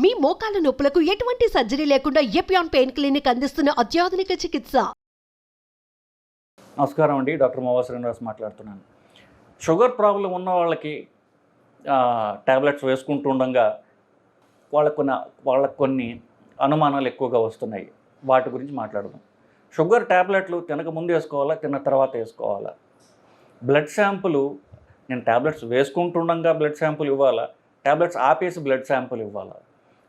మీ మోకాల నొప్పులకు ఎటువంటి సర్జరీ లేకుండా ఎపియాన్ పెయిన్ క్లినిక్ అందిస్తున్న అత్యాధునిక చికిత్స. నమస్కారం అండి, డాక్టర్ మోవా శ్రీనివాస్ మాట్లాడుతున్నాను. షుగర్ ప్రాబ్లం ఉన్న వాళ్ళకి ట్యాబ్లెట్స్ వేసుకుంటూ ఉండగా వాళ్ళకు కొన్ని అనుమానాలు ఎక్కువగా వస్తున్నాయి. వాటి గురించి మాట్లాడదాం. షుగర్ ట్యాబ్లెట్లు తినక ముందు వేసుకోవాలా, తిన్న తర్వాత వేసుకోవాలా? బ్లడ్ శాంపుల్ నేను ట్యాబ్లెట్స్ వేసుకుంటుండగా బ్లడ్ శాంపుల్ ఇవ్వాలా, ట్యాబ్లెట్స్ ఆపేసి బ్లడ్ శాంపుల్ ఇవ్వాలా?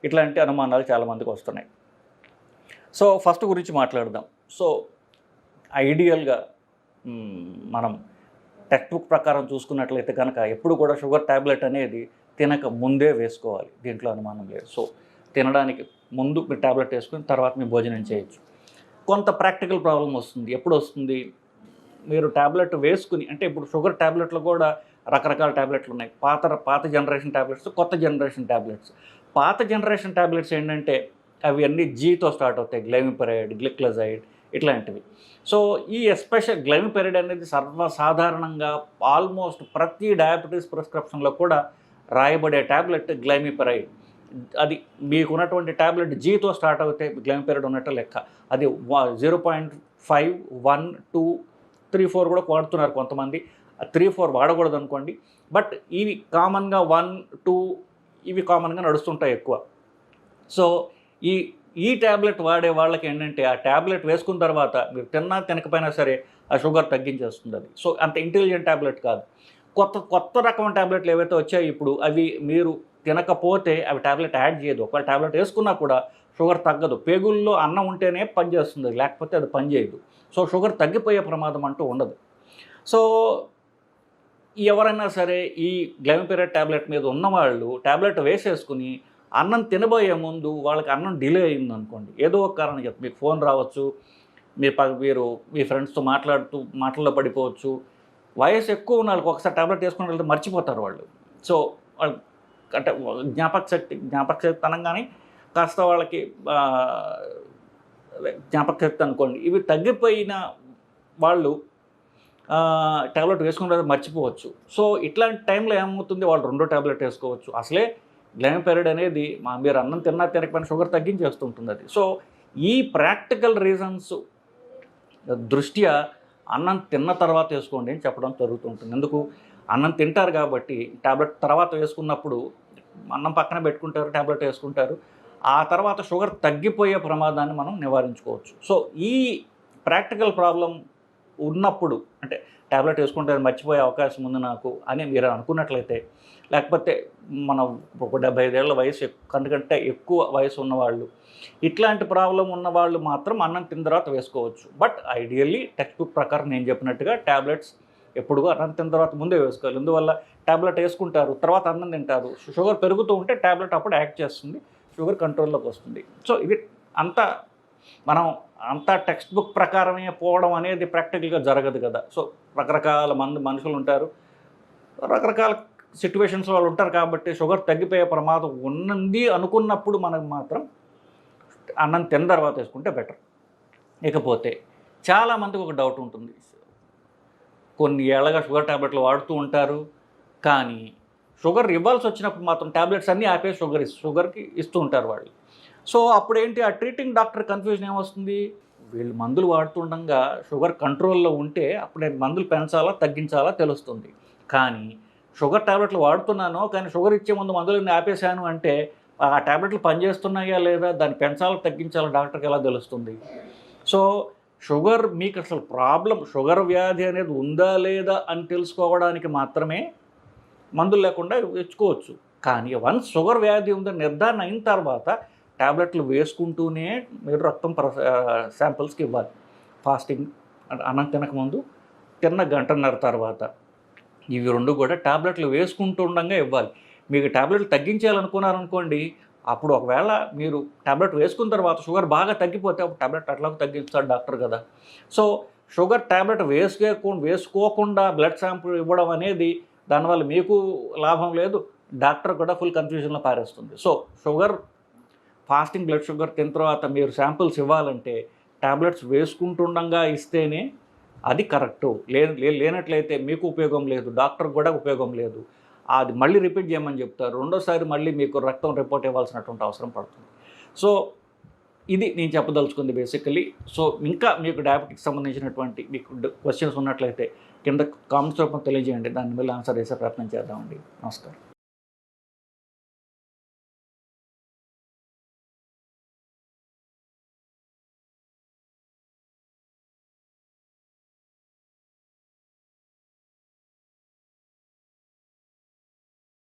ఇట్లాంటి అనుమానాలు చాలామందికి వస్తున్నాయి. సో ఫస్ట్ గురించి మాట్లాడదాం. సో ఐడియల్గా మనం టెక్స్ట్ బుక్ ప్రకారం చూసుకున్నట్లయితే కనుక ఎప్పుడు కూడా షుగర్ ట్యాబ్లెట్ అనేది తినక ముందే వేసుకోవాలి. దీంట్లో అనుమానం లేదు. సో తినడానికి ముందు మీరు ట్యాబ్లెట్ వేసుకుని తర్వాత మీరు భోజనం చేయొచ్చు. కొంత ప్రాక్టికల్ ప్రాబ్లం వస్తుంది. ఎప్పుడు వస్తుంది? మీరు ట్యాబ్లెట్ వేసుకుని, అంటే ఇప్పుడు షుగర్ ట్యాబ్లెట్లు కూడా రకరకాల ట్యాబ్లెట్లు ఉన్నాయి. పాత జనరేషన్ ట్యాబ్లెట్స్, కొత్త జనరేషన్ ట్యాబ్లెట్స్. పాత జనరేషన్ ట్యాబ్లెట్స్ ఏంటంటే అవి అన్నీ జీతో స్టార్ట్ అవుతాయి. గ్లైమిపెరైడ్, గ్లిక్లజైడ్ ఇట్లాంటివి. సో ఈ ఎస్పెషల్ గ్లైమిపెరైడ్ అనేది సర్వసాధారణంగా ఆల్మోస్ట్ ప్రతి డయాబెటీస్ ప్రిస్క్రిప్షన్లో కూడా రాయబడే ట్యాబ్లెట్ గ్లైమిపెరైడ్. అది మీకున్నటువంటి ట్యాబ్లెట్ జీతో స్టార్ట్ అవుతే గ్లైమిపెరైడ్ ఉన్నట్టు లెక్క. అది 0.5, 1, 2, 3, 4 కూడా వాడుతున్నారు కొంతమంది. 3, 4 వాడకూడదు అనుకోండి. బట్ ఇవి కామన్గా 1, 2 ఇవి కామన్గా నడుస్తుంటాయి ఎక్కువ. సో ఈ ట్యాబ్లెట్ వాడే వాళ్ళకి ఏంటంటే ఆ ట్యాబ్లెట్ వేసుకున్న తర్వాత మీరు తిన్నా తినకపోయినా సరే ఆ షుగర్ తగ్గించేస్తుంది అది. సో అంత ఇంటెలిజెంట్ ట్యాబ్లెట్ కాదు. కొత్త రకం ట్యాబ్లెట్లు ఏవైతే వచ్చాయో ఇప్పుడు అవి మీరు తినకపోతే అవి ట్యాబ్లెట్ యాడ్ చేయదు. ఒకవేళ ట్యాబ్లెట్ వేసుకున్నా కూడా షుగర్ తగ్గదు. పేగుల్లో అన్నం ఉంటేనే పనిచేస్తుంది, లేకపోతే అది పనిచేయదు. సో షుగర్ తగ్గిపోయే ప్రమాదం అంటూ ఉండదు. సో ఎవరైనా సరే ఈ గ్లైమిపెరైడ్ ట్యాబ్లెట్ మీద ఉన్నవాళ్ళు ట్యాబ్లెట్ వేసేసుకుని అన్నం తినబోయే ముందు వాళ్ళకి అన్నం డిలే అయింది అనుకోండి, ఏదో ఒక కారణం చెప్పి మీకు ఫోన్ రావచ్చు, మీరు మీ ఫ్రెండ్స్తో మాటల్లో పడిపోవచ్చు. వయసు ఎక్కువ ఉన్న వాళ్ళకి ఒకసారి ట్యాబ్లెట్ వేసుకుని వెళ్తే మర్చిపోతారు వాళ్ళు. సో వాళ్ళు అంటే జ్ఞాపక శక్తి అనగానే కాస్త వాళ్ళకి జ్ఞాపక శక్తి అనుకోండి, ఇవి తగ్గిపోయిన వాళ్ళు ట్యాబ్లెట్ వేసుకున్న మర్చిపోవచ్చు. సో ఇట్లాంటి టైంలో ఏమవుతుంది, వాళ్ళు 2వ ట్యాబ్లెట్ వేసుకోవచ్చు. అసలే గ్లైమిపెరైడ్ అనేది మీరు అన్నం తిన్నా తినకపోయినా షుగర్ తగ్గించేస్తుంటుంది అది. సో ఈ ప్రాక్టికల్ రీజన్స్ దృష్ట్యా అన్నం తిన్న తర్వాత వేసుకోండి అని చెప్పడం జరుగుతుంటుంది. ఎందుకు? అన్నం తింటారు కాబట్టి ట్యాబ్లెట్ తర్వాత వేసుకున్నప్పుడు అన్నం పక్కన పెట్టుకుంటారు, ట్యాబ్లెట్ వేసుకుంటారు. ఆ తర్వాత షుగర్ తగ్గిపోయే ప్రమాదాన్ని మనం నివారించుకోవచ్చు. సో ఈ ప్రాక్టికల్ ప్రాబ్లం ఉన్నప్పుడు, అంటే ట్యాబ్లెట్ వేసుకుంటే మర్చిపోయే అవకాశం ఉంది నాకు అని మీరు అనుకున్నట్లయితే, లేకపోతే మనం ఒక 75 ఏళ్ల వయసు కంటే ఎక్కువ వయసు ఉన్నవాళ్ళు, ఇట్లాంటి ప్రాబ్లం ఉన్నవాళ్ళు మాత్రం అన్నం తిన్న తర్వాత వేసుకోవచ్చు. బట్ ఐడియల్లీ టెక్స్ట్ బుక్ ప్రకారం నేను చెప్పినట్టుగా ట్యాబ్లెట్స్ ఎప్పుడు అన్నం తిన్న తర్వాత ముందే వేసుకోవాలి. ఇందువల్ల ట్యాబ్లెట్ వేసుకుంటారు, తర్వాత అన్నం తింటారు, షుగర్ పెరుగుతూ ఉంటే ట్యాబ్లెట్ అప్పుడు యాక్ట్ చేస్తుంది, షుగర్ కంట్రోల్లోకి వస్తుంది. సో ఇది అంతా టెక్స్ట్ బుక్ ప్రకారమే పోవడం అనేది ప్రాక్టికల్గా జరగదు కదా. సో రకరకాల మనుషులు ఉంటారు, రకరకాల సిచ్యువేషన్స్ వాళ్ళు ఉంటారు. కాబట్టి షుగర్ తగ్గిపోయే ప్రమాదం ఉన్నది అనుకున్నప్పుడు మనకు మాత్రం అన్నం తిన్న తర్వాత వేసుకుంటే బెటర్. ఇకపోతే చాలామందికి ఒక డౌట్ ఉంటుంది. కొన్ని ఏళ్ళగా షుగర్ ట్యాబ్లెట్లు వాడుతూ ఉంటారు, కానీ షుగర్ ఇవ్వాల్సి వచ్చినప్పుడు మాత్రం ట్యాబ్లెట్స్ అన్నీ ఆపేసి షుగర్కి ఇస్తూ ఉంటారు వాళ్ళు. సో అప్పుడేంటి, ఆ ట్రీటింగ్ డాక్టర్ కన్ఫ్యూజన్ ఏమొస్తుంది, వీళ్ళు మందులు వాడుతుండగా షుగర్ కంట్రోల్లో ఉంటే అప్పుడు నేను మందులు పెంచాలా తగ్గించాలా తెలుస్తుంది. కానీ షుగర్ ట్యాబ్లెట్లు వాడుతున్నాను, కానీ షుగర్ ఇచ్చే ముందు మందులు ఆపేశాను అంటే ఆ ట్యాబ్లెట్లు పనిచేస్తున్నాయా లేదా, దాన్ని పెంచాలా తగ్గించాలా డాక్టర్కి ఎలా తెలుస్తుంది? సో షుగర్ మీకు అసలు షుగర్ వ్యాధి అనేది ఉందా లేదా అని తెలుసుకోవడానికి మాత్రమే మందులు లేకుండా ఇచ్చుకోవచ్చు. కానీ వన్స్ షుగర్ వ్యాధి ఉందని నిర్ధారణ అయిన తర్వాత ట్యాబ్లెట్లు వేసుకుంటూనే మీరు రక్తం శాంపిల్స్కి ఇవ్వాలి. ఫాస్టింగ్, అన్నం తినకముందు, తిన్న 1.5 గంట తర్వాత, ఇవి 2 కూడా ట్యాబ్లెట్లు వేసుకుంటూ ఉండగా ఇవ్వాలి. మీకు ట్యాబ్లెట్లు తగ్గించాలనుకున్నారనుకోండి, అప్పుడు ఒకవేళ మీరు ట్యాబ్లెట్ వేసుకున్న తర్వాత షుగర్ బాగా తగ్గిపోతే అప్పుడు ట్యాబ్లెట్ అట్లాగో తగ్గిస్తాడు డాక్టర్ కదా. సో షుగర్ ట్యాబ్లెట్ వేసుకోకుండా బ్లడ్ శాంపుల్ ఇవ్వడం అనేది దానివల్ల మీకు లాభం లేదు, డాక్టర్ కూడా ఫుల్ కన్ఫ్యూజన్లో పారేస్తుంది. సో ఫాస్టింగ్ బ్లడ్ షుగర్ తిన్న తర్వాత మీరు శాంపిల్స్ ఇవ్వాలంటే ట్యాబ్లెట్స్ వేసుకుంటుండగా ఇస్తేనే అది కరెక్టు. లేనట్లయితే మీకు ఉపయోగం లేదు, డాక్టర్కి కూడా ఉపయోగం లేదు. అది మళ్ళీ రిపీట్ చేయమని చెప్తారు. రెండోసారి మళ్ళీ మీకు రక్తం రిపోర్ట్ ఇవ్వాల్సినటువంటి అవసరం పడుతుంది. సో ఇది నేను చెప్పదలుచుకుంది బేసికలీ. సో ఇంకా మీకు డయాబెటిక్స్ సంబంధించినటువంటి మీకు క్వశ్చన్స్ ఉన్నట్లయితే కింద కామెంట్స్ రూపంలో తెలియజేయండి. దాని మీద ఆన్సర్ చేసే ప్రయత్నం చేద్దామండి. నమస్కారం.